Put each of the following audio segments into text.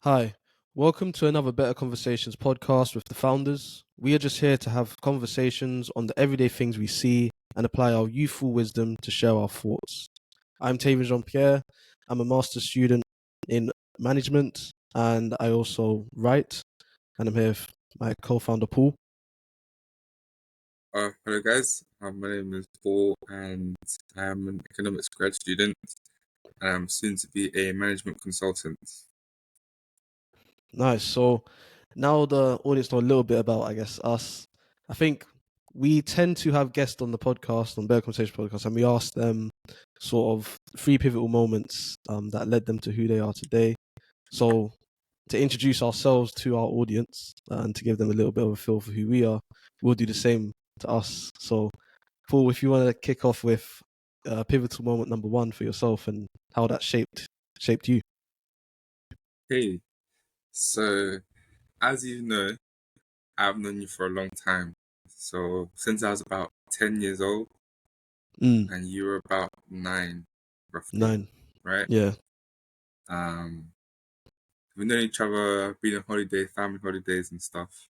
Hi, welcome to another Better Conversations podcast with the founders. We are just here to have conversations on the everyday things we see and apply our youthful wisdom to share our thoughts. I'm Tavian and Paul. I'm a master's student in management and I also write. And I'm here with my co-founder Paul. Hello guys, my name is Paul and I am an economics grad student and I'm soon to be a management consultant. Nice. So now the audience know a little bit about, I guess, us. I think we tend to have guests on the podcast, on Better Conversation podcast, and we ask them sort of three pivotal moments that led them to who they are today. So to introduce ourselves to our audience and to give them a little bit of a feel for who we are, we'll do the same to us. So Paul, if you want to kick off with pivotal moment number one for yourself and how that shaped you. Hey, so as you know, I've known you for a long time. So since I was about 10 years old and you were about 9, roughly, 9. right? Yeah. We've known each other, been on holiday, family holidays and stuff.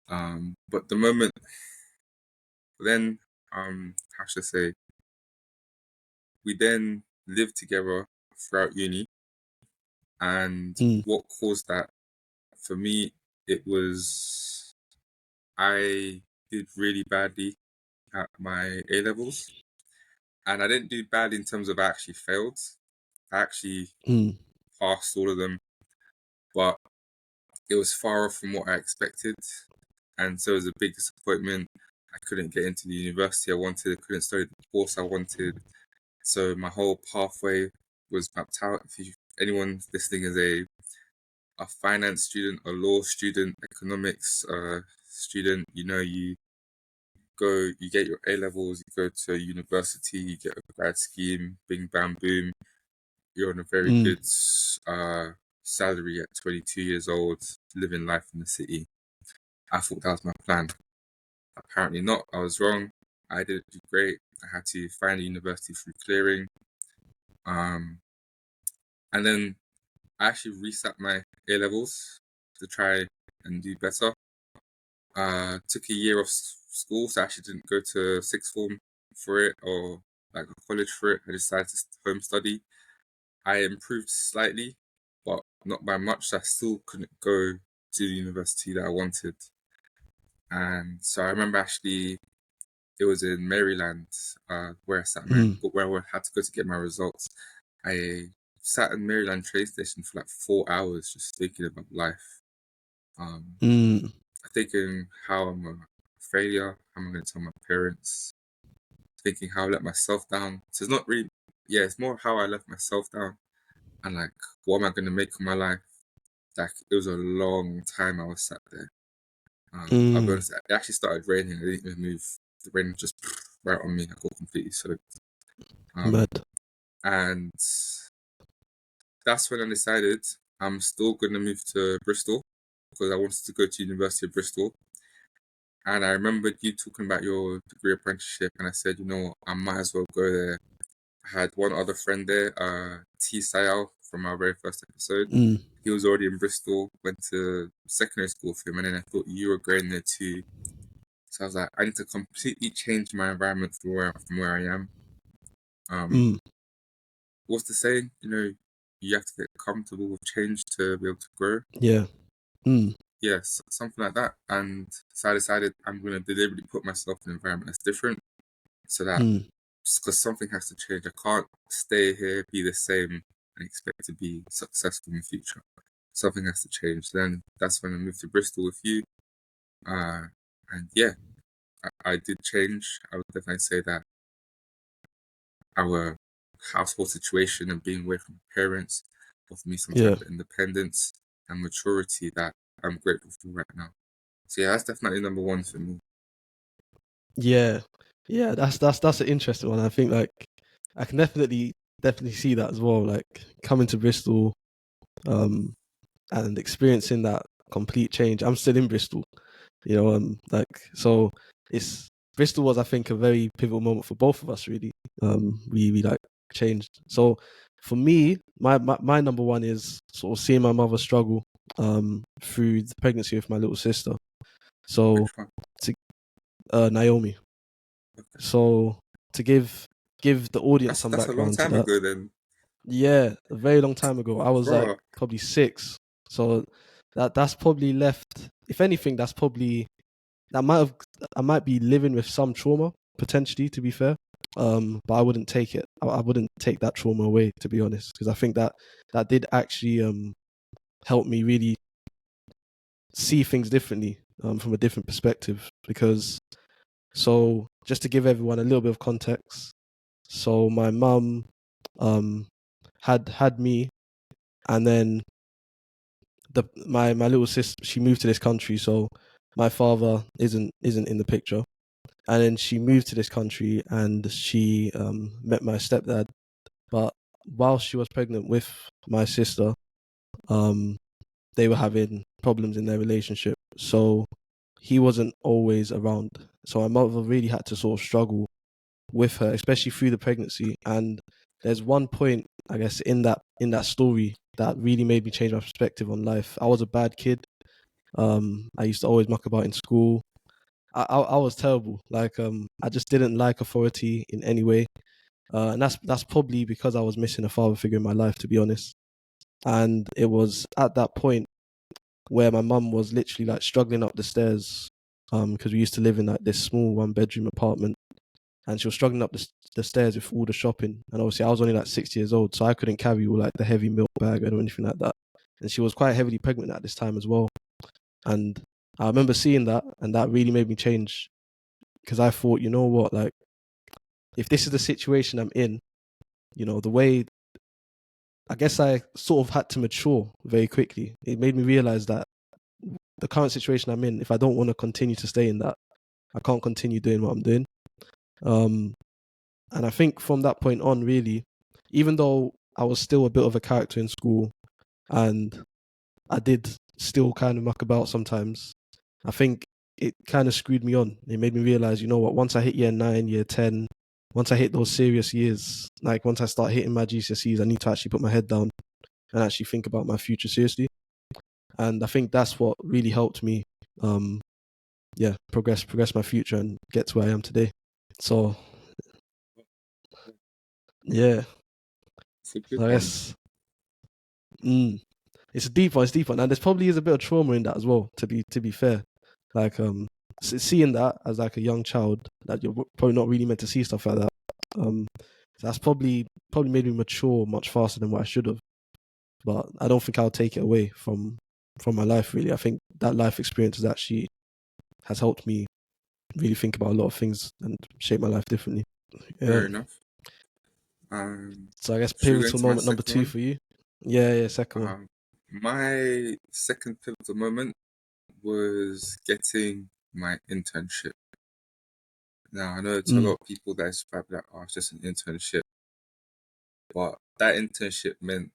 But the moment then, how should I say, we then lived together throughout uni. And what caused that for me, it was I did really badly at my A levels, and I didn't do bad in terms of I actually failed. I actually passed all of them, but it was far off from what I expected, and so it was a big disappointment. I couldn't get into the university I wanted. I couldn't study the course I wanted. So my whole pathway was mapped out. If anyone listening is a finance student, a law student, economics student, you get your A levels, you go to a university, you get a grad scheme, bing bam boom, you're on a very good salary at 22 years old, living life in the city. I thought that was my plan. Apparently not. I was wrong. I didn't do great. I had to find a university through clearing. And then I actually resat my A levels to try and do better. Took a year off school, so I actually didn't go to sixth form for it or like a college for it. I decided to home study. I improved slightly, but not by much. So I still couldn't go to the university that I wanted. And so I remember actually it was in Maryland where I sat where I had to go to get my results. I sat in Maryland train station for like 4 hours just thinking about life. Thinking how I'm a failure, how am I going to tell my parents, thinking how I let myself down. So it's not really, it's more how I left myself down and like, what am I going to make of my life? Like, it was a long time I was sat there. I'll be honest, it actually started raining. I didn't even move. The rain just right on me. I got completely soaked. And that's when I decided I'm still going to move to Bristol because I wanted to go to University of Bristol. And I remembered you talking about your degree apprenticeship, and I said, I might as well go there. I had one other friend there, T. Sayal from our very first episode. He was already in Bristol, went to secondary school with him, and then I thought you were going there too. So I was like, I need to completely change my environment from where I am. What's the saying? You have to get comfortable with change to be able to grow. Yeah. Yes, something like that. And so I decided I'm going to deliberately put myself in an environment that's different so that, because something has to change. I can't stay here, be the same, and expect to be successful in the future. Something has to change. Then that's when I moved to Bristol with you. And yeah, I did change. I would definitely say that our household situation and being away from parents offered me some type of independence and maturity that I'm grateful for right now. So yeah, that's definitely number one for me. Yeah, that's an interesting one. I think like I can definitely see that as well. Like coming to Bristol, and experiencing that complete change. I'm still in Bristol, so it's Bristol was, I think, a very pivotal moment for both of us. Really, we like changed. So for me, my number one is sort of seeing my mother struggle through the pregnancy with my little sister. So Which one? Naomi. So to give the audience some That's a long background to time that. ago then. Yeah, a very long time ago. I was like Bro, probably 6. So that's probably left. If anything, that's probably that might have I might be living with some trauma potentially. To be fair, but I wouldn't take it. I wouldn't take that trauma away, to be honest, because I think that did actually help me really see things differently, from a different perspective. Because so just to give everyone a little bit of context, so my mum um had me, and then my little sister, she moved to this country, so my father isn't in the picture. And then she moved to this country, and she met my stepdad. But while she was pregnant with my sister, um they were having problems in their relationship, so he wasn't always around. So my mother really had to sort of struggle with her, especially through the pregnancy. And there's one point, I guess, in that story that really made me change my perspective on life. I was a bad kid. I used to always muck about in school. I was terrible. Like I just didn't like authority in any way. And that's probably because I was missing a father figure in my life, to be honest. And it was at that point where my mum was literally like struggling up the stairs, because we used to live in like this small 1 bedroom apartment, and she was struggling up the stairs with all the shopping. And obviously I was only like 6 years old, so I couldn't carry all like the heavy milk bag or anything like that. And she was quite heavily pregnant at this time as well. And I remember seeing that, and that really made me change, because I thought, you know what, like if this is the situation I'm in, the way, I guess I sort of had to mature very quickly. It made me realize that the current situation I'm in, if I don't want to continue to stay in that, I can't continue doing what I'm doing. Um, and I think from that point on, really, even though I was still a bit of a character in school, and I did still kind of muck about sometimes, I think it kind of screwed me on. It made me realize, you know what, once I hit year 9, year 10, once I hit those serious years, like once I start hitting my GCSEs, I need to actually put my head down and actually think about my future seriously. And I think that's what really helped me, um, progress my future and get to where I am today. So, yeah, it's a good I one. guess, mm, it's a deep one. It's a deep one, and there's probably is a bit of trauma in that as well. To be fair, like seeing that as like a young child, that you're probably not really meant to see stuff like that. Um, that's probably made me mature much faster than what I should have. But I don't think I'll take it away from my life. Really, I think that life experience has helped me really think about a lot of things and shape my life differently. Fair Yeah. enough. Um, So I guess should we go pivotal into my moment number second 2 one? for you. Yeah, second one. My second pivotal moment was getting my internship. Now, I know to a lot Mm, of people that describe that, oh, it's just an internship, but that internship meant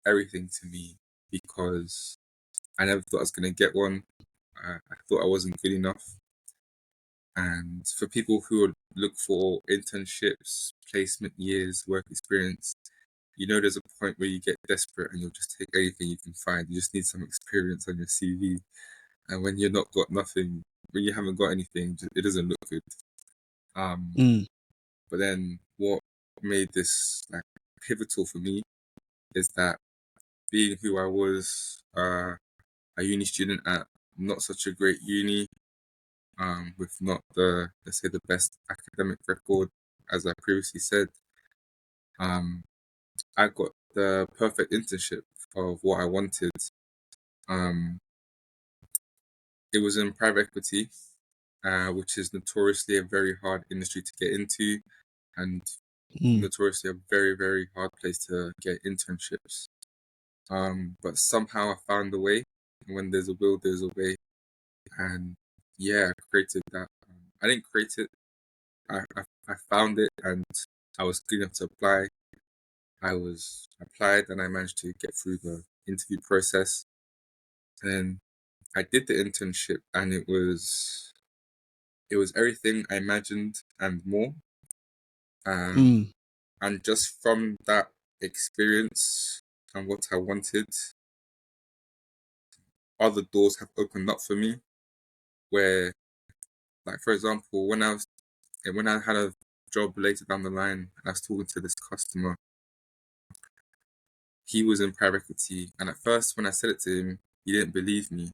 everything to me because I never thought I was going to get one. I thought I wasn't good enough. And for people who would look for internships, placement years, work experience, there's a point where you get desperate and you'll just take anything you can find. You just need some experience on your CV. And when you're not got nothing, when you haven't got anything, it doesn't look good. Um, mm, but then what made this like pivotal for me is that being who I was, a uni student at not such a great uni, with not the, let's say, the best academic record, as I previously said, um, I got the perfect internship of what I wanted. Um, it was in private equity, which is notoriously a very hard industry to get into, and mm, notoriously a very, very hard place to get internships. But somehow I found a way. When there's a will, there's a way. And yeah, I created that. I didn't create it. I found it, and I was good enough to apply. I was applied, and I managed to get through the interview process. And I did the internship, and it was everything I imagined and more. Um, mm, and just from that experience, and what I wanted, other doors have opened up for me. Where, like for example, when I had a job later down the line, and I was talking to this customer, he was in private equity, and at first when I said it to him, he didn't believe me.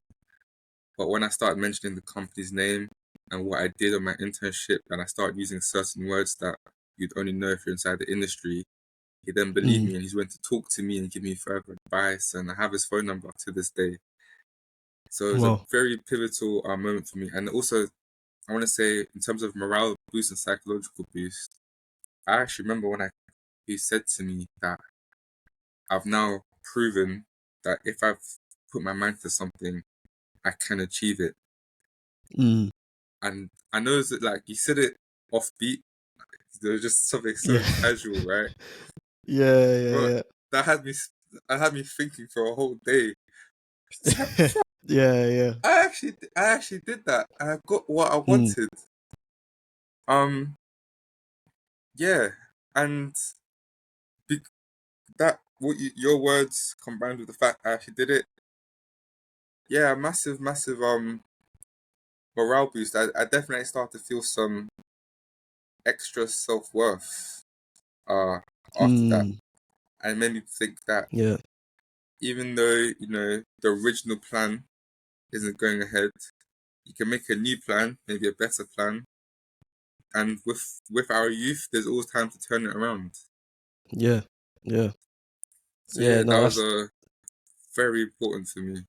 But when I started mentioning the company's name and what I did on my internship, and I started using certain words that you'd only know if you're inside the industry, he then believed Mm. me and he's went to talk to me and give me further advice. And I have his phone number to this day. So it was a Well. very pivotal moment for me. And also, I want to say, in terms of morale boost and psychological boost, I actually remember when he said to me that I've now proven that if I've put my mind to something, I can achieve it. Mm. And I know that like he said it offbeat, there was just something so Yeah. casual, right? Yeah. But Yeah. that had me thinking for a whole day. It's like, Yeah. Yeah. Yeah. I actually did that. I got what I Mm. wanted. Um, yeah, and be- your words combined with the fact I actually did it. Yeah, massive morale boost. I definitely started to feel some extra self worth. After that, Mm. and it made me think that Yeah. even though the original plan isn't going ahead, you can make a new plan, maybe a better plan, and with our youth, there's always time to turn it around. Yeah. Yeah. So Yeah. yeah, that No, was that's a very important for me.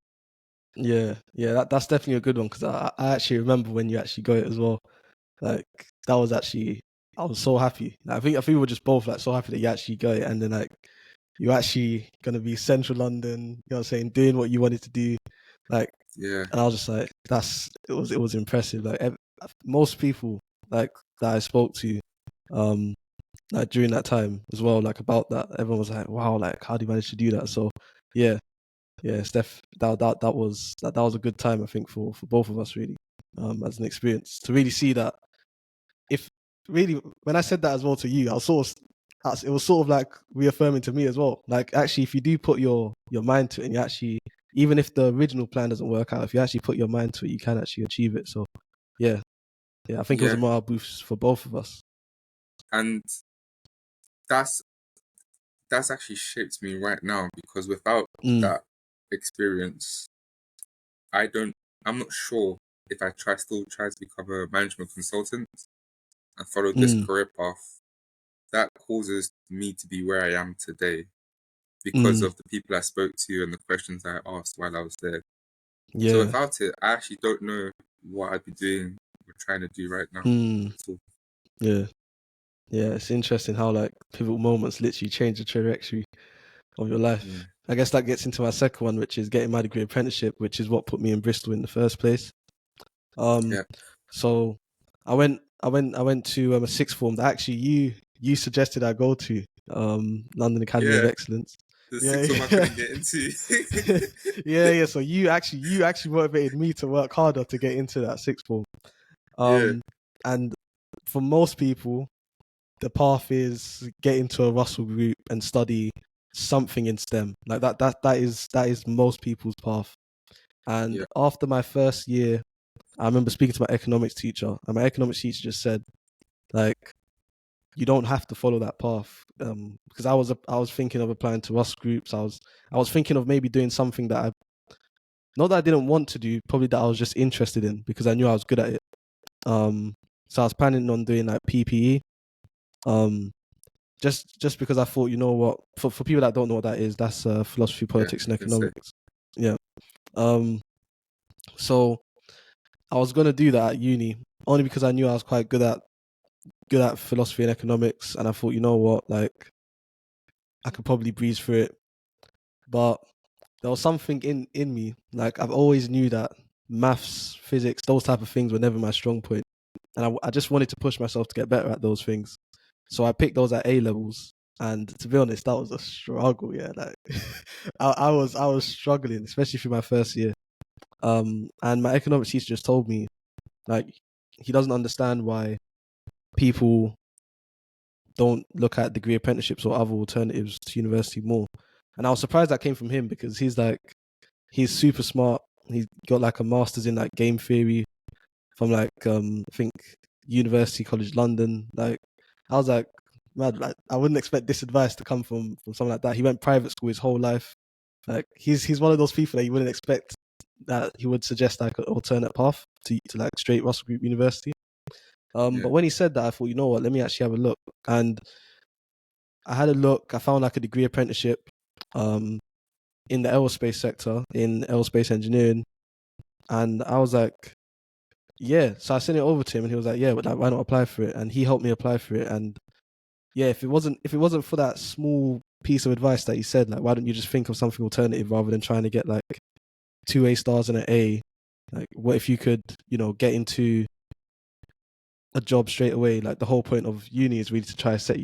yeah. Yeah. That's definitely a good one because I actually remember when you actually got it as well. Like that was actually I was so happy. Like, I think we were just both like so happy that you actually got it, and then like you're actually gonna be central London. You know what I'm saying, doing what you wanted to do. Like, Yeah, and I was just like, it was impressive. Like most people like that I spoke to, like during that time as well, like about that, everyone was like, wow, like how do you manage to do that? So yeah, yeah, Steph, that was a good time I think for both of us really, as an experience to really see that if really when I said that as well to you, I was sort of it was sort of like reaffirming to me as well. Like actually, if you do put your mind to it, and you actually even if the original plan doesn't work out, if you actually put your mind to it, you can actually achieve it. So yeah, yeah, I think it was a yeah, morale boost for both of us. and that's actually shaped me right now because without Mm, that experience, I don't. I'm not sure if I still try to become a management consultant and follow this mm, career path. That causes me to be where I am today because mm, of the people I spoke to and the questions I asked while I was there. So yeah, without it, I actually don't know what I'd be doing or trying to do right now mm, at all. yeah, yeah. It's interesting how like pivotal moments literally change the trajectory of your Yeah, life. I guess that gets into my second one, which is getting my degree apprenticeship, which is what put me in Bristol in the first place. Um, yeah, so I went to a sixth form that actually you suggested I go to London Academy of yeah. Excellence. The Yeah, six one I yeah. couldn't get into. Yeah, yeah. So you actually motivated me to work harder to get into that sixth form. Yeah, Um, and for most people, the path is get into a Russell group and study something in STEM. Like that is most people's path. And yeah, after my first year, I remember speaking to my economics teacher, and my economics teacher just said, like, you don't have to follow that path. Because I was thinking of applying to Russ groups. I was thinking of maybe doing something that I not that I didn't want to do, probably that I was just interested in because I knew I was good at it. Um, so I was planning on doing like PPE. Um, just because I thought, you know what, for people that don't know what that is, that's philosophy, yeah. politics, and You can say, economics. Yeah. Um, so I was gonna do that at uni only because I knew I was quite good at philosophy and economics, and I thought, you know what, like I could probably breeze through it. But there was something in me, like I've always knew that maths, physics, those type of things were never my strong point, and I just wanted to push myself to get better at those things. So I picked those at A levels, and to be honest, that was a struggle. Yeah, like I was struggling, especially through my first year. And my economics teacher just told me like he doesn't understand why people don't look at degree apprenticeships or other alternatives to university more. And I was surprised that came from him because he's super smart. He's got like a master's in like game theory from like I think University College London. Like I was like, man, like I wouldn't expect this advice to come from someone like that. He went private school his whole life. Like he's one of those people that you wouldn't expect that he would suggest like an alternate path to like straight Russell Group University. Yeah, But when he said that, I thought, you know what, let me actually have a look. And I had a look. I found like a degree apprenticeship um in the aerospace sector in aerospace engineering, and I was like, yeah. So I sent it over to him, and he was like, yeah, but like, why not apply for it? And he helped me apply for it. And yeah, if it wasn't for that small piece of advice that he said, like, why don't you just think of something alternative rather than trying to get like 2 A stars and an A? Like, what if you could, get into a job straight away? Like, the whole point of uni is really to try to set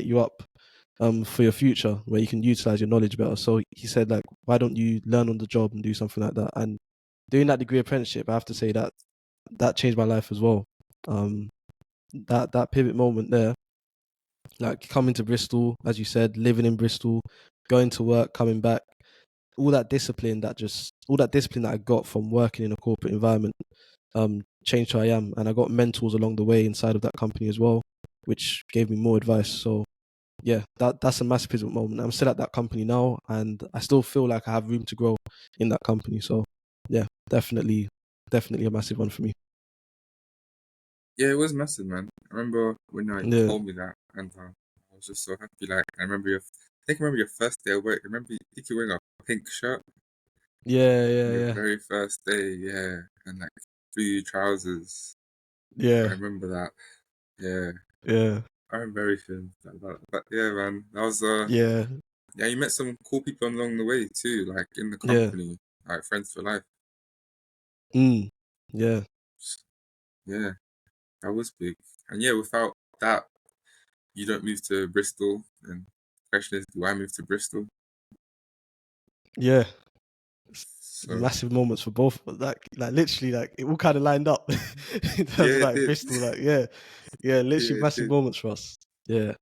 you up for your future where you can utilize your knowledge better. So he said, like, why don't you learn on the job and do something like that? And doing that degree apprenticeship, I have to say that changed my life as well. Um, that pivot moment there, like coming to Bristol, as you said, living in Bristol, going to work, coming back, all that discipline that I got from working in a corporate environment, changed who I am, and I got mentors along the way inside of that company as well, which gave me more advice. So yeah, that's a massive pivot moment. I'm still at that company now, and I still feel like I have room to grow in that company. So yeah, definitely a massive one for me. yeah, it was massive, man. I remember when you Yeah, told me that, and I was just so happy. Like, I remember your first day of work. I think you were wearing a pink shirt yeah, on yeah, your yeah, very first day, yeah, and like blue trousers. I yeah, remember that. Yeah, yeah, I remember everything. But yeah, man, that was yeah, yeah. You met some cool people along the way too, like in the yeah, company, like friends for life. mm, yeah, Yeah, that was big. And yeah, without that, you don't move to Bristol. And the question is, do I move to Bristol? yeah. So Massive moments for both, but like literally, like it all kind of lined up in terms of yeah, it like did. Bristol. Like yeah, literally Yeah, it massive did. moments for us. Yeah.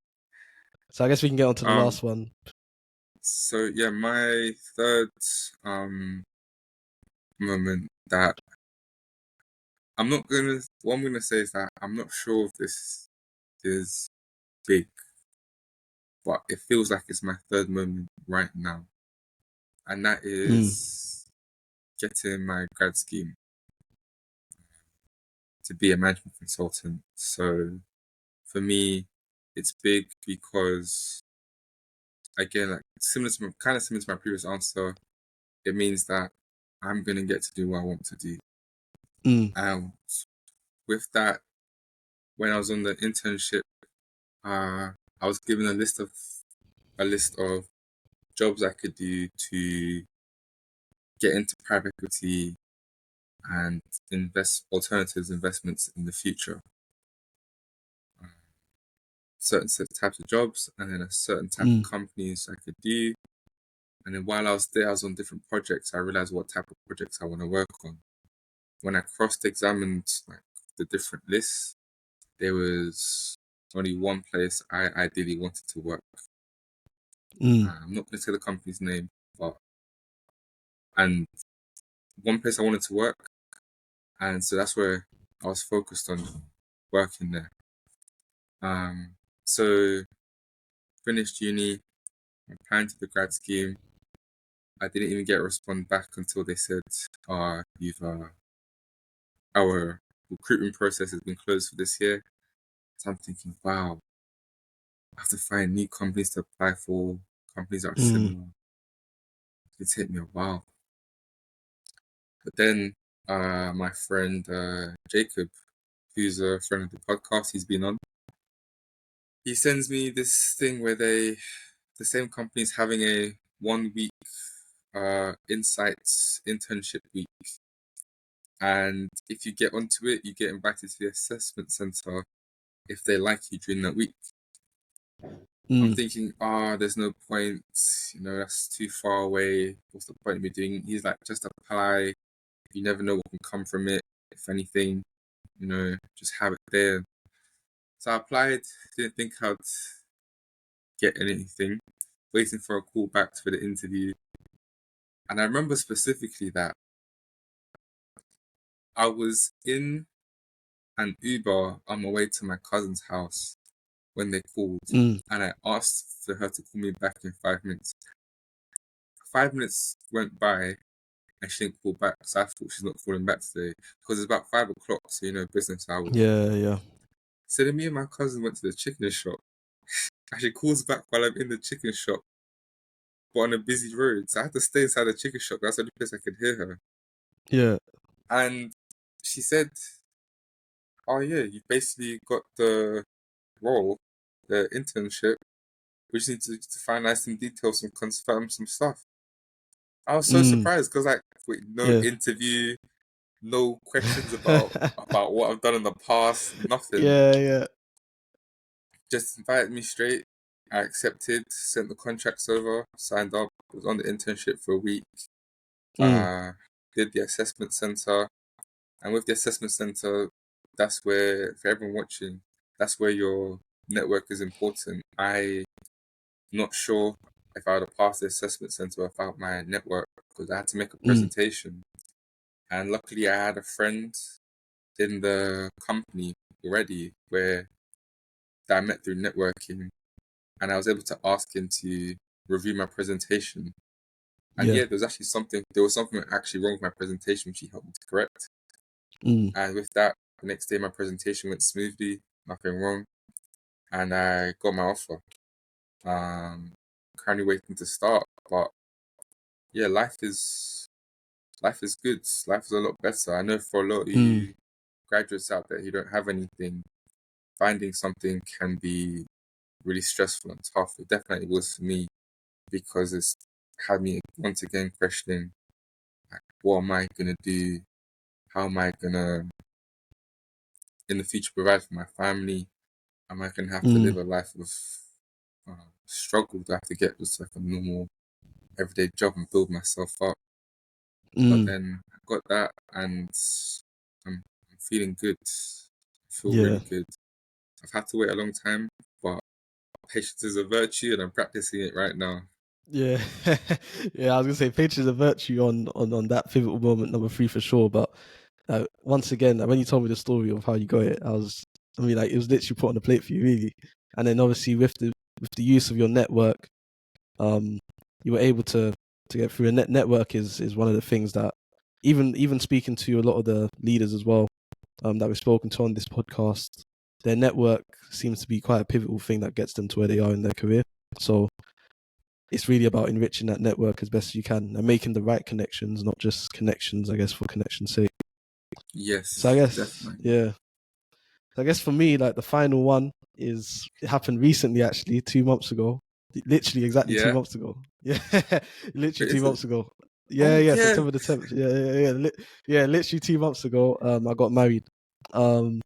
So I guess we can get on to the Um. last one. So yeah, my third moment that I'm not gonna. What I'm gonna say is that I'm not sure if this is big, but it feels like it's my third moment right now, and that Mm, is getting my grad scheme to be a management consultant. So for me, it's big because again, like kind of similar to my previous answer, it means that I'm gonna get to do what I want to do. mm, And with that, when I was on the internship, I was given a list of jobs I could do to get into private equity and invest alternatives investments in the future. Uh, certain types of jobs and then a certain type of mm, companies I could do. And then while I was there, I was on different projects. I realized what type of projects I want to work on. When I cross-examined like the different lists, there was only one place I ideally wanted to work. mm, I'm not going to say the company's name, but and one place I wanted to work, and so that's where I was focused on working there. Um, so finished uni, applying to the grad scheme. I didn't even get a response back until they said, you've our recruitment process has been closed for this year." So I'm thinking, wow, I have to find new companies to apply for, companies that are mm, similar. It take me a while. But then my friend Jacob, who's a friend of the podcast, he's been on. He sends me this thing where the same company's having a 1 week insights internship week. And if you get onto it, you get invited to the assessment center if they like you during that week. I'm mm, thinking, there's no point, that's too far away. What's the point of me doing? He's like, just apply. You never know what can come from it. If anything, just have it there. So I applied, didn't think I'd get anything. waiting for a call back for the interview. And I remember specifically that I was in an Uber on my way to my cousin's house when they called, Mm. and I asked for her to call me back in 5 minutes. 5 minutes went by, and she didn't call back, so I thought she's not calling back today because it's about 5 o'clock, so business hours. Yeah. So then me and my cousin went to the chicken shop, and she calls back while I'm in the chicken shop, but on a busy road, so I had to stay inside the chicken shop. That's the only place I could hear her. Yeah. And she said, "Oh yeah, you basically got the role, the internship. We just need to finalize some details and confirm some stuff." I was so Mm. surprised because wait, no Yeah. interview, no questions about what I've done in the past, nothing. Yeah. Just invited me straight. I accepted, sent the contracts over, signed up, was on the internship for a week. Mm. Did the assessment center, and with the assessment center, that's where, for everyone watching, that's where your network is important. I'm not sure if I would have passed the assessment center without my network because I had to make a Mm. presentation. And luckily, I had a friend in the company already that I met through networking, and I was able to ask him to review my presentation. And Yeah. yeah, there was something actually wrong with my presentation, which he helped me to correct. Mm. And with that, the next day my presentation went smoothly, nothing wrong, and I got my offer. Currently waiting to start, but yeah, life is good. Life is a lot better. I know for a lot of Mm. you graduates out there who don't have anything, finding something can be really stressful and tough. It definitely was for me because it's had me once again questioning, like, what am I gonna do? How am I gonna in the future provide for my family? Am I gonna have to live Mm. a life of struggle? Do I have to get just like a normal everyday job and build myself up? But Mm. then I got that, and I'm feeling good. I feel Yeah. really good. I've had to wait a long time, but patience is a virtue, and I'm practicing it right now. Yeah. Yeah, I was gonna say patience is a virtue on that pivotal moment, number 3 for sure. But once again, when you told me the story of how you got it, I mean, like, it was literally put on the plate for you, really. And then obviously with the use of your network, um, you were able to get through. A network is one of the things that even speaking to a lot of the leaders as well, that we've spoken to on this podcast, their network seems to be quite a pivotal thing that gets them to where they are in their career. So it's really about enriching that network as best as you can and making the right connections, not just connections, I guess, for connection's sake. So I Yes, guess, definitely. yeah. So I guess for me, like, the final one it happened recently, actually, 2 months ago. Literally exactly two Yeah, months ago. Yeah, literally two is it? months ago. Oh Yeah, yeah, September the 10th. Yeah, literally 2 months ago, I got married. Um,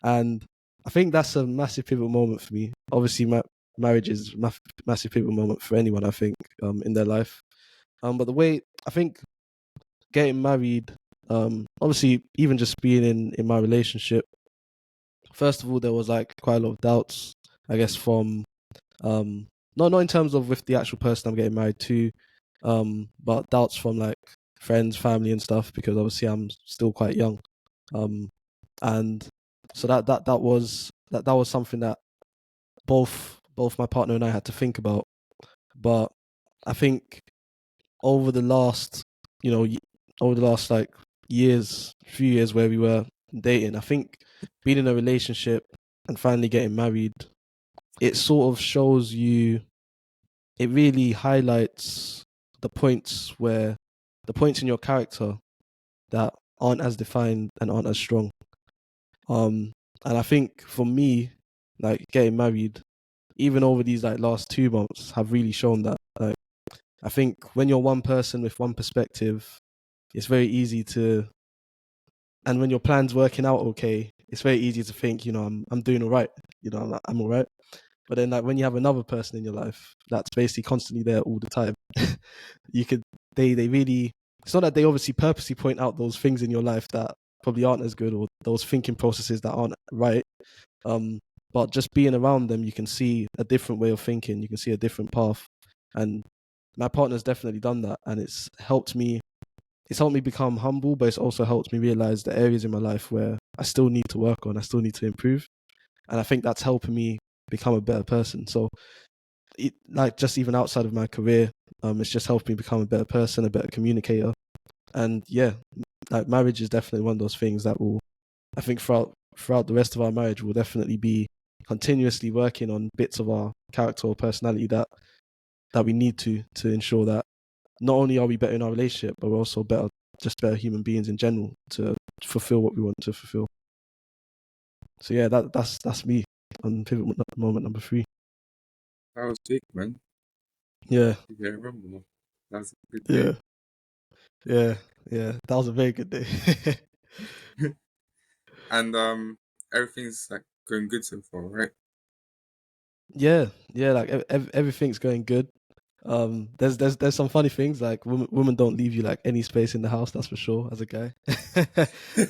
and I think that's a massive pivotal moment for me. Obviously, marriage is a massive pivotal moment for anyone, I think, in their life. But the way I think getting married, obviously, even just being in my relationship, first of all, there was like quite a lot of doubts, I guess, from not in terms of with the actual person I'm getting married to, but doubts from like friends, family, and stuff, because obviously I'm still quite young, um, and so that was something that both my partner and I had to think about. But I think over the last, you know, over the last like few years where we were dating, I think being in a relationship and finally getting married, it sort of shows you, it really highlights the the points in your character that aren't as defined and aren't as strong. Um, and I think for me, like, getting married, even over these like last 2 months, have really shown that. Like, I think when you're one person with one perspective, it's very easy to, and when your plan's working out okay, it's very easy to think, I'm doing all right, I'm all right. But then, like, when you have another person in your life that's basically constantly there all the time, you could they really, it's not that they obviously purposely point out those things in your life that probably aren't as good, or those thinking processes that aren't right. Um, but just being around them, you can see a different way of thinking. You can see a different path. And my partner's definitely done that, and it's helped me. It's helped me become humble, but it's also helped me realize the areas in my life where I still need to work on, I still need to improve, and I think that's helping me become a better person. So, like just even outside of my career, it's just helped me become a better person, a better communicator, and yeah, like marriage is definitely one of those things that will, I think, throughout the rest of our marriage, we'll definitely be continuously working on bits of our character or personality that we need to ensure that not only are we better in our relationship, but we're also better human beings in general to fulfill what we want to fulfill. So yeah, that's me on pivot moment number 3. That was big, man. Yeah, Yeah, I remember. That was a good yeah, day. yeah. That was a very good day. And everything's like going good so far, right? Yeah, yeah. Like everything's going good. There's some funny things, like women don't leave you like any space in the house. That's for sure. As a guy,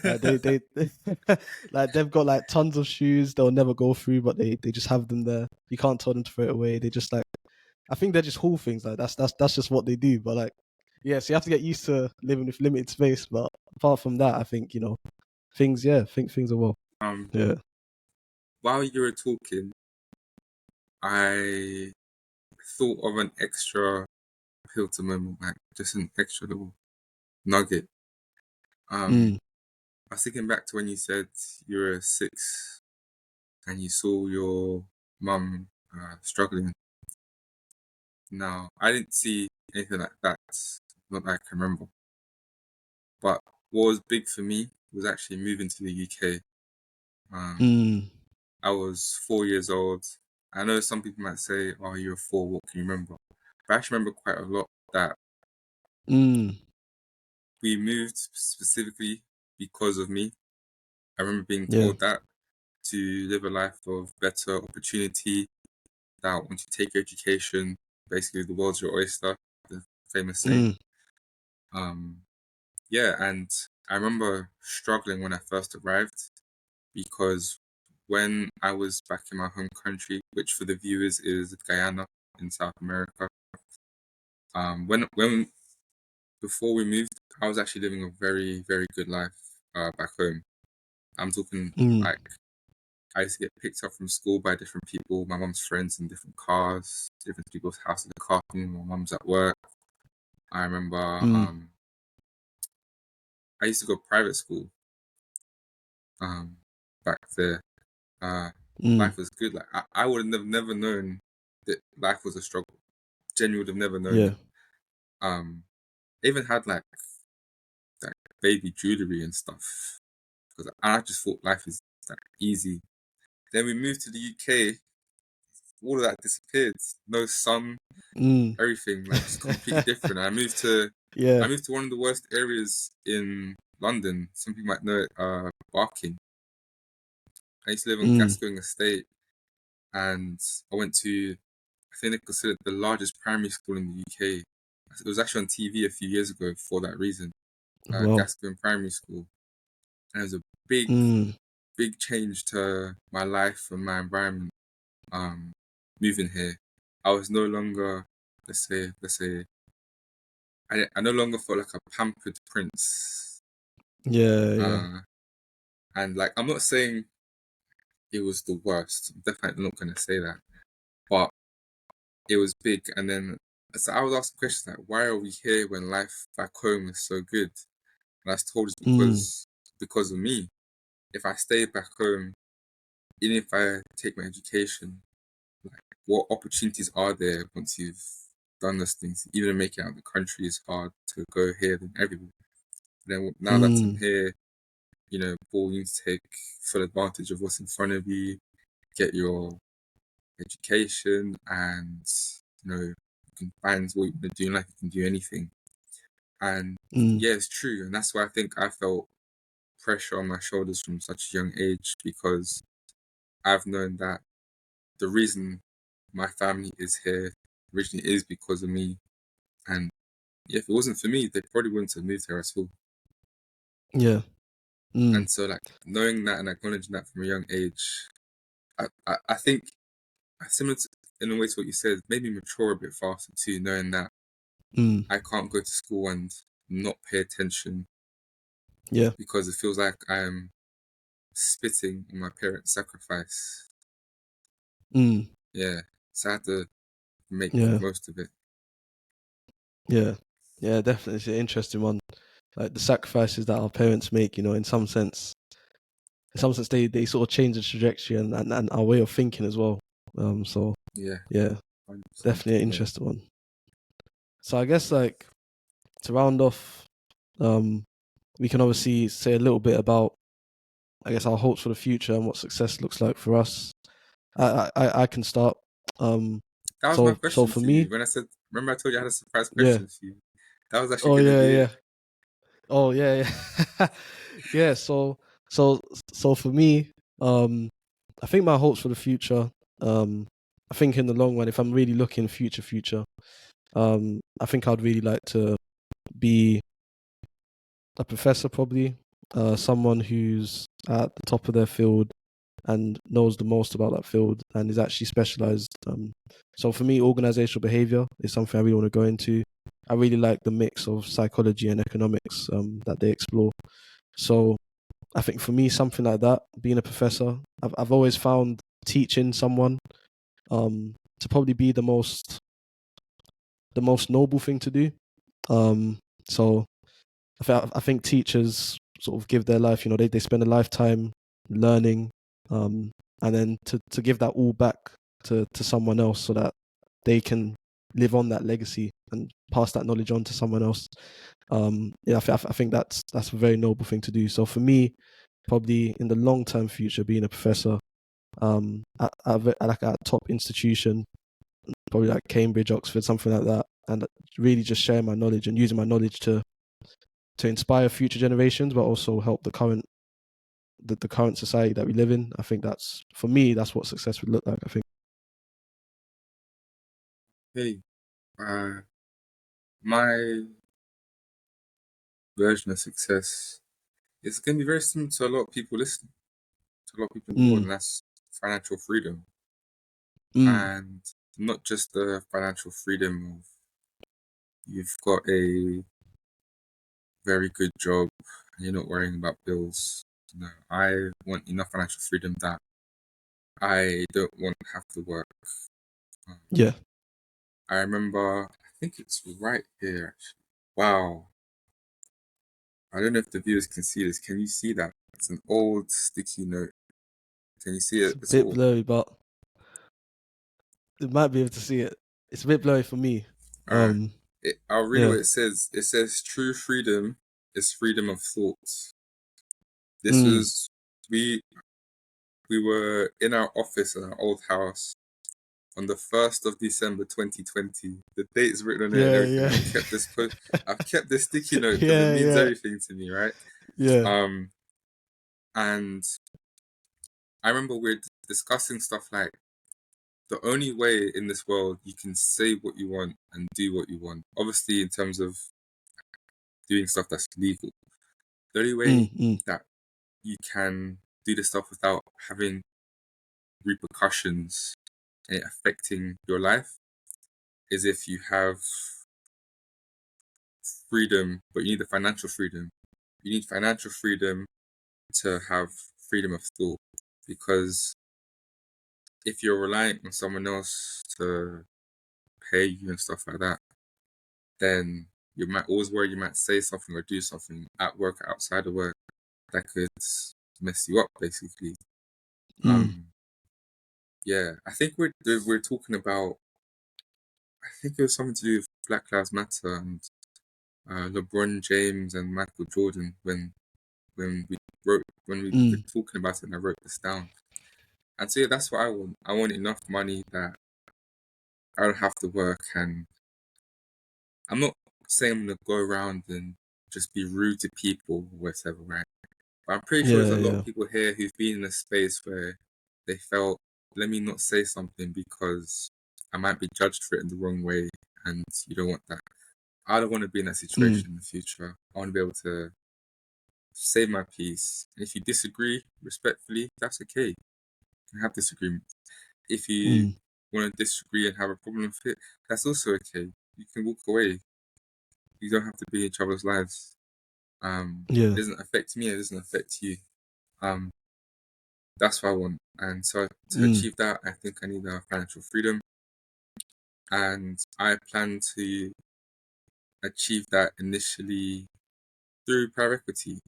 like they like they've got like tons of shoes they'll never go through, but they just have them there. You can't tell them to throw it away. They just like, I think they're just haul things. Like that's just what they do. But like, yeah, so you have to get used to living with limited space. But apart from that, I think things. Yeah, I think things are well. um, Yeah. while you were talking, I thought of an extra filter moment, like just an extra little nugget. Um, Mm. I was thinking back to when you said you were 6 and you saw your mum struggling. Now, I didn't see anything like that, not that I can remember. But what was big for me was actually moving to the UK. Um, Mm. I was 4 years old. I know some people might say, "Oh, you're 4. What can you remember?" But I actually remember quite a lot that Mm. we moved specifically because of me. I remember being Yeah. told that to live a life of better opportunity, that once you take your education, basically the world's your oyster, the famous saying. Mm. Um, yeah, and I remember struggling when I first arrived because when I was back in my home country, which for the viewers is Guyana in South America, when before we moved, I was actually living a very, very good life back home. I'm talking Mm. like I used to get picked up from school by different people, my mum's friends in different cars, different people's houses in the car, my mum's at work. I remember Mm. I used to go private school um, back there. Uh, Mm. life was good. Like I would have never known that life was a struggle. Genuinely would have never known Yeah. it. I even had like baby jewelry and stuff because I just thought life is like easy. Then we moved to the UK. All of that disappeared. No sun, Mm. everything like just completely different. I Yeah. moved to one of the worst areas in London. Some people might know it, Barking. I used to live on Mm. Gascoigne Estate, and I went to, I think they consider it the largest primary school in the UK. It was actually on TV a few years ago for that reason, Well. Gascoigne Primary School. And it was a big, Mm. big change to my life and my environment. Um, moving here, I was no longer, let's say, I no longer felt like a pampered prince. Yeah. Yeah. Uh, and like, I'm not saying it was the worst. I'm definitely not going to say that. But it was big. And then so I was asking questions like, why are we here when life back home is so good? And I was told it's Mm. because of me. If I stay back home, even if I take my education, like what opportunities are there once you've done those things? Even making it out of the country is hard to go here than everywhere. Then now that I'm Mm. here, Paul, you need to take full advantage of what's in front of you, get your education, and you can find what you want to do in life. You can do anything, and Mm. yeah, it's true, and that's why I think I felt pressure on my shoulders from such a young age because I've known that the reason my family is here originally is because of me, and yeah, if it wasn't for me, they probably wouldn't have moved here at all. Yeah. Mm. And so, like knowing that and acknowledging that from a young age, I think similar to in a way to what you said, made me mature a bit faster too, knowing that Mm. I can't go to school and not pay attention Yeah. because it feels like I'm spitting on my parents' sacrifice. Mm. Yeah, so I had to make Yeah. the most of it. Yeah. Yeah. Definitely, it's an interesting one. Like the sacrifices that our parents make, you know, in some sense, they sort of change the trajectory and our way of thinking as well. So Yeah, yeah, 100%. definitely an Yeah. interesting one. So I guess like to round off, we can obviously say a little bit about, I guess, our hopes for the future and what success looks like for us. I can start. Um, That was my so question for for you me, when I said, remember I told you I had a surprise yeah. question for you? That was actually Oh going to yeah, be yeah. it. Oh yeah, yeah. Yeah. So so for me, I think my hopes for the future. I think in the long run, if I'm really looking future, I think I'd really like to be a professor, probably, someone who's at the top of their field and knows the most about that field and is actually specialized. So for me, organizational behavior is something I really want to go into. I really like the mix of psychology and economics that they explore. So I think for me, something like that, being a professor, I've always found teaching someone to probably be the most noble thing to do. So I think teachers sort of give their life, you know, they spend a lifetime learning, and then to give that all back to someone else so that they can live on that legacy and pass that knowledge on to someone else. Yeah, I think that's a very noble thing to do. So for me, probably in the long term future, being a professor, like at a top institution, probably like Cambridge, Oxford, something like that, and really just sharing my knowledge and using my knowledge to inspire future generations, but also help the current society that we live in. I think that's, for me, that's what success would look like. I think. Hey, uh, my version of success is going to be very similar to a lot of people listening, to a lot of people in the world, Mm, and that's financial freedom. mm, And not just the financial freedom of you've got a very good job and you're not worrying about bills. No, I want enough financial freedom that I don't want to have to work. Um, yeah, I remember, I think it's right here actually. Wow. I don't know if the viewers can see this. Can you see that? It's an old sticky note. Can you see it's it a at bit all? blurry, but it might be able to see it. It's a bit blurry for me. Alright. Um, I'll read yeah. what it says. It says true freedom is freedom of thought. This Mm, was we were in our office in our old house on the 1st of December 2020. The date is written on it and yeah, everything. yeah, I've kept this sticky note because it yeah, means yeah, everything to me, right? yeah. Um, and I remember we're discussing stuff like the only way in this world you can say what you want and do what you want, obviously in terms of doing stuff that's legal. The only way Mm, mm, that you can do this stuff without having repercussions and it affecting your life is if you have freedom, but you need the financial freedom. You need financial freedom to have freedom of thought because if you're relying on someone else to pay you and stuff like that, then you might always worry you might say something or do something at work or outside of work that could mess you up basically. mm, Um yeah, I think we're talking about I think it was something to do with Black Lives Matter and LeBron James and Michael Jordan when when we were mm, talking about it and I wrote this down. And so yeah, that's what I want. I want enough money that I don't have to work and I'm not saying I'm gonna go around and just be rude to people or whatever, right? But I'm pretty sure there's yeah, a lot yeah. of people here who've been in a space where they felt, let me not say something because I might be judged for it in the wrong way and you don't want that. I don't want to be in that Mm, situation in the future. I want to be able to say my piece. And if you disagree respectfully, that's okay. You can have disagreements. If you mm, want to disagree and have a problem with it, that's also okay. You can walk away. You don't have to be in each other's lives. It Yeah. doesn't affect me. It doesn't affect you. Um, that's what I want. And so to Mm. achieve that, I think I need financial freedom, and I plan to achieve that initially through private equity.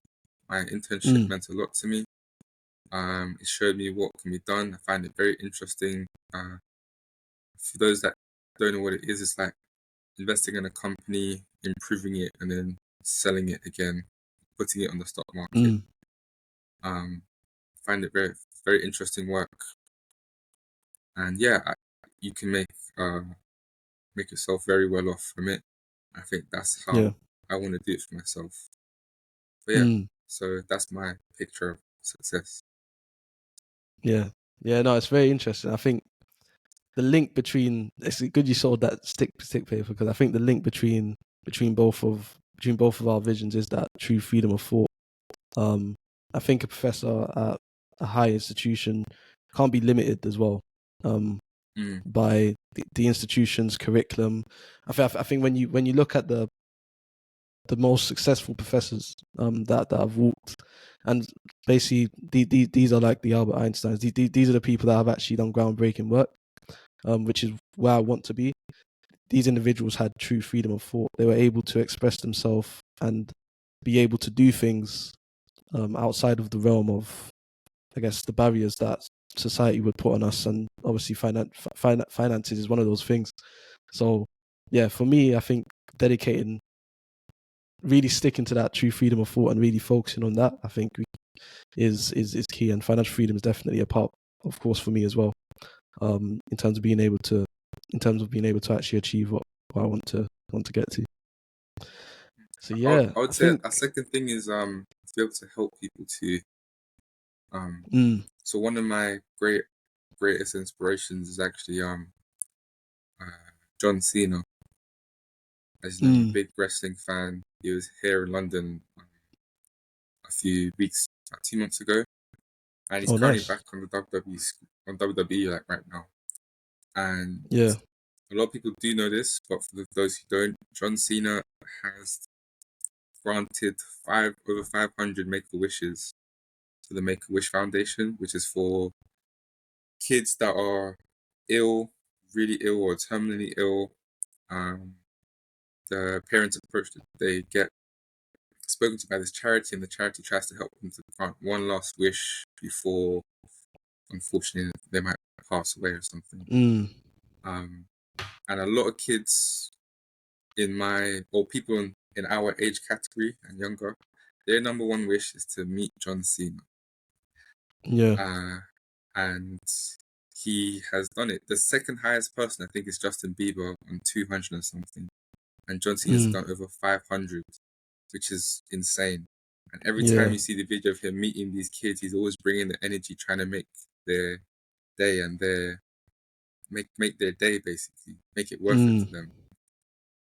My internship Mm. meant a lot to me. It showed me what can be done. I find it very interesting. For those that don't know what it is, it's like investing in a company, improving it, and then selling it again, putting it on the stock market. Mm. Um, find it very, very interesting work. And yeah, you can make yourself very well off from it. I think that's Yeah. how I want to do it for myself. But yeah, Mm. so that's my picture of success. Yeah. Yeah. No, it's very interesting. I think the link between it's good you saw that stick paper, because I think the link between both of our visions is that true freedom of thought. I think a professor at a high institution can't be limited as well, Mm, by the institution's curriculum. I think when you look at the most successful professors that have walked, and basically these are like the Albert Einsteins. These are the people that have actually done groundbreaking work, which is where I want to be. These individuals had true freedom of thought. They were able to express themselves and be able to do things outside of the realm of, I guess, the barriers that society would put on us. And obviously, finances is one of those things. So, yeah, for me, I think dedicating, really sticking to that true freedom of thought and really focusing on that, I think is key. And financial freedom is definitely a part, of course, for me as well. In terms of being able to, actually achieve what I want to get to. So yeah, I would I say think. a second thing is to be able to help people to Mm. so one of my greatest inspirations is actually John Cena. As you know, I'm a Mm. big wrestling fan. He was here in London a few weeks, like 2 months ago, and he's Oh, currently nice. back on the WWE like right now. And Yeah. a lot of people do know this, but for those who don't, John Cena has granted over 500 Make a Wishes to the Make a Wish Foundation, which is for kids that are ill, really ill, or terminally ill. Um, the parents approach that they get spoken to by this charity, and the charity tries to help them to grant one last wish before, unfortunately, they might pass away or something. Mm. Um, and a lot of kids or people in our age category and younger, their number one wish is to meet John Cena. Yeah. Uh, and he has done it. The second highest person, I think, is Justin Bieber on 200 and something. And John Cena's Mm. done over 500, which is insane. And every time Yeah. you see the video of him meeting these kids, he's always bringing the energy, trying to make their day and make their day, basically, make it worth it Mm. for them.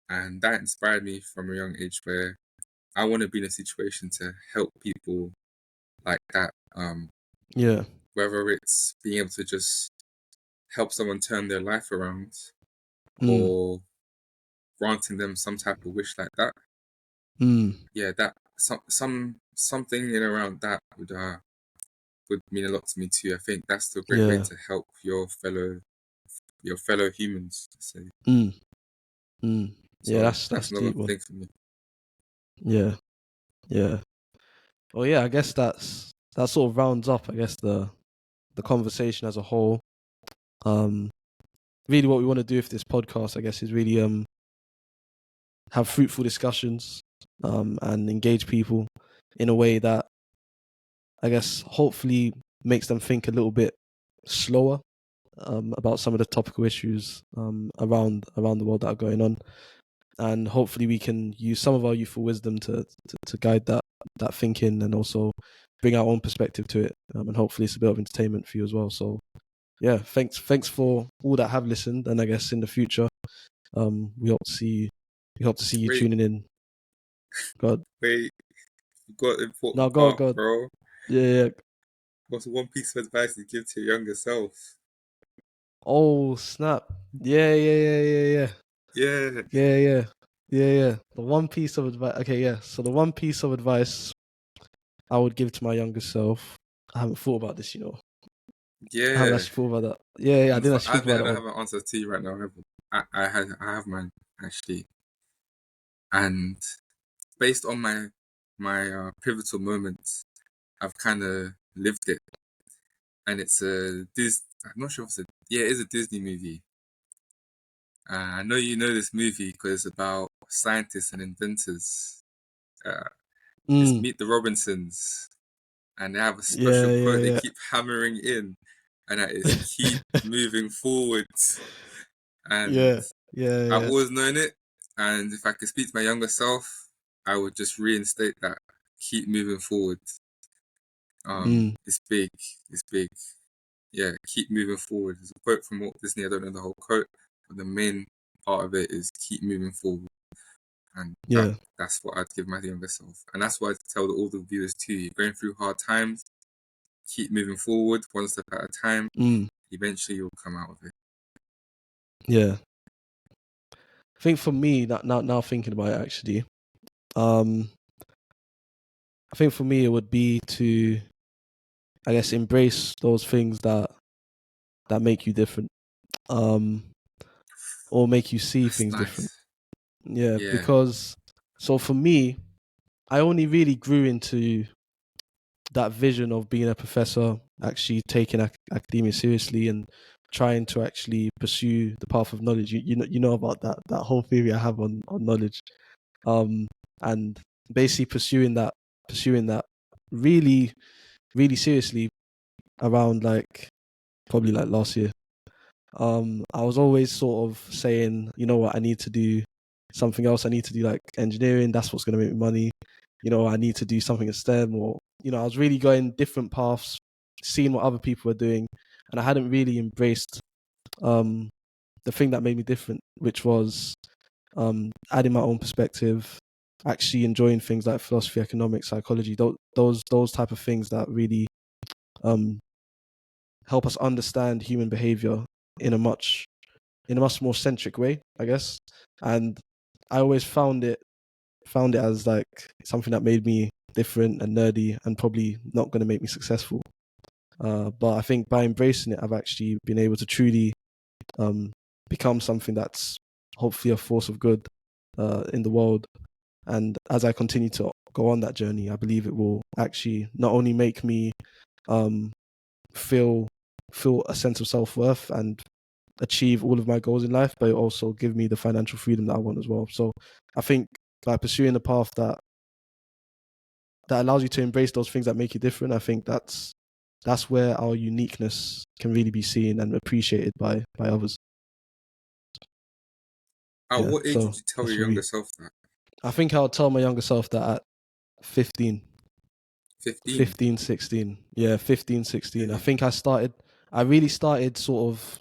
And that inspired me from a young age, where I want to be in a situation to help people like that. Yeah. Whether it's being able to just help someone turn their life around, Mm. or granting them some type of wish like that. Mm. Yeah, that something in around that would mean a lot to me too. I think that's a great way Yeah. to help your fellow humans. To say. Mm. Mm. Yeah, So that's that's deep another one. thing for me. Yeah. Yeah. Well, yeah, I guess that sort of rounds up, I guess, the conversation as a whole. Um, Really, what we want to do with this podcast, I guess, is really have fruitful discussions, and engage people in a way that, I guess, hopefully makes them think a little bit slower, about some of the topical issues, around the world that are going on, and hopefully we can use some of our youthful wisdom to guide that thinking, and also bring our own perspective to it, and hopefully it's a bit of entertainment for you as well. So yeah, thanks for all that have listened, and I guess in the future, we hope to see you Wait, tuning in. God, wait, you got the no, important God, part, God, bro. yeah, yeah. What's one piece of advice you give to your younger self? Oh snap! Yeah, yeah, yeah, yeah, yeah, Yeah, yeah, yeah, yeah, yeah. The one piece of advice. Okay, yeah. So the one piece of advice I would give to my younger self. I haven't thought about this, I haven't yeah. actually thought about that. Yeah, yeah. I On the didn't spot, actually I think admit about I that don't one. have an answer to you right now. I have mine actually, and based on my pivotal moments, I've kind of lived it, and it's a Dis. I'm not sure if it's a yeah, it is a Disney movie. I know you know this movie because it's about scientists and inventors. Uh, it's Mm. Meet the Robinsons, and they have a Yeah, special yeah, quote they yeah, keep hammering in, and that is keep moving forward. And yeah, yeah, I've yeah. always known it, and if I could speak to my younger self, I would just reinstate that. Keep moving forward. Mm. It's big. It's big. Yeah, keep moving forward. There's a quote from Walt Disney. I don't know the whole quote, but the main part of it is keep moving forward, and Yeah. that's what I'd give my younger self, and that's what I'd tell all the viewers too. You're going through hard times. Keep moving forward, one step at a time. Mm. Eventually, you'll come out of it. Yeah. I think for me, now thinking about it, actually, um, I think for me it would be to, I guess, embrace those things that make you different, um, or make you see That's things different. nice. Yeah, Yeah, because so for me, I only really grew into that vision of being a professor, actually taking academia seriously and trying to actually pursue the path of knowledge. You know about that whole theory I have on knowledge, and basically pursuing that really really seriously around like probably like last year. I was always sort of saying, you know what, I need to do something else. I need to do like engineering. That's what's going to make me money. I need to do something in STEM, or I was really going different paths, seeing what other people were doing, and I hadn't really embraced um, the thing that made me different, which was adding my own perspective, actually enjoying things like philosophy, economics, psychology, those type of things that really um, help us understand human behavior in a much more centric way, I guess. And I always found it as like something that made me different and nerdy and probably not going to make me successful. But I think by embracing it, I've actually been able to truly um, become something that's hopefully a force of good in the world. And as I continue to go on that journey, I believe it will actually not only make me um, feel a sense of self worth and achieve all of my goals in life, but it also give me the financial freedom that I want as well. So I think by pursuing the path that allows you to embrace those things that make you different, I think that's where our uniqueness can really be seen and appreciated by others. At Yeah. what age So would you tell that's your for younger me. self that? I think I'll tell my younger self that at 15. 15. 15, 16. Yeah, 15, 16. I Okay. think I really started sort of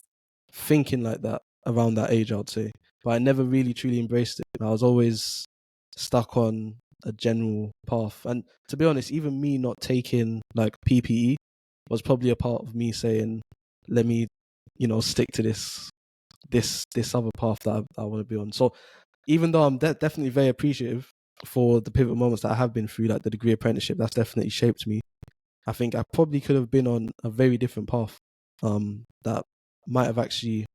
thinking like that around that age, I would say. But I never really truly embraced it. I was always stuck on a general path. And to be honest, even me not taking like PPE was probably a part of me saying, let me, stick to this other path that I want to be on. So even though I'm definitely very appreciative for the pivotal moments that I have been through, like the degree apprenticeship, that's definitely shaped me. I think I probably could have been on a very different path that might have actually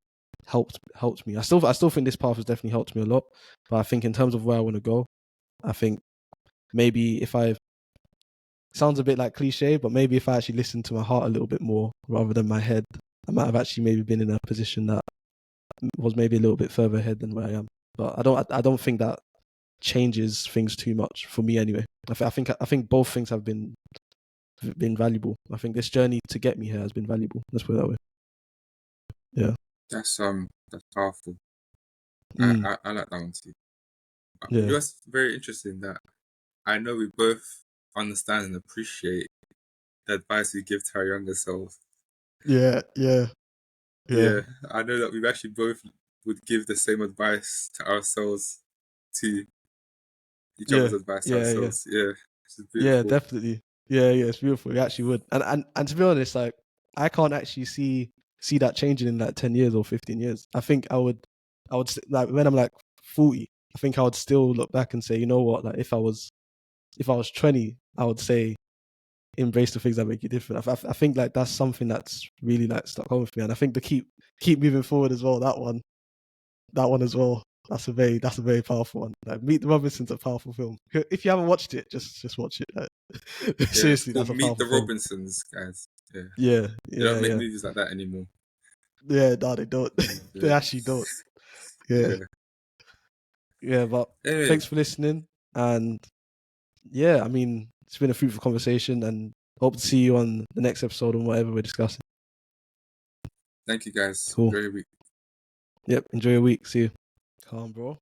helped me. I still think this path has definitely helped me a lot. But I think in terms of where I want to go, I think maybe if I sounds a bit like cliche, but maybe if I actually listened to my heart a little bit more rather than my head, I might have actually maybe been in a position that was maybe a little bit further ahead than where I am. But I don't think that changes things too much for me anyway. I think both things have been valuable. I think this journey to get me here has been valuable. Let's put it that way. Yeah. That's powerful. Mm, I like that one too. yeah. Yours very interesting that I know we both understand and appreciate the advice we give to our younger selves. Yeah. Yeah. Yeah. Yeah, I know that we've actually both would give the same advice to ourselves, to each Yeah. other's advice to Yeah. Yeah. ourselves. Yeah, which is Yeah. beautiful. Definitely. Yeah. Yeah. It's beautiful. It actually would. And to be honest, like I can't actually see. see that changing in like 10 years or 15 years. I think I would like when I'm like 40, I think I would still look back and say, you know what, like if I was 20, I would say embrace the things that make you different. I think like that's something that's really like stuck home with me, and I think to keep moving forward as well. That one as well. That's a very powerful one. Like Meet the Robinsons, a powerful film. If you haven't watched it, just watch it. Like, Yeah, it's seriously, called that's a Meet powerful the film. Robinsons, guys. Yeah, Yeah, they don't yeah, make yeah, movies like that anymore. yeah. No, they don't. They Yeah, actually don't. Yeah, yeah. yeah. But Anyway, thanks for listening, and yeah, I mean, it's been a fruitful conversation, and hope to see you on the next episode on whatever we're discussing. thank you guys. Cool. Enjoy your week. Yep. Enjoy your week. See you. Calm, bro.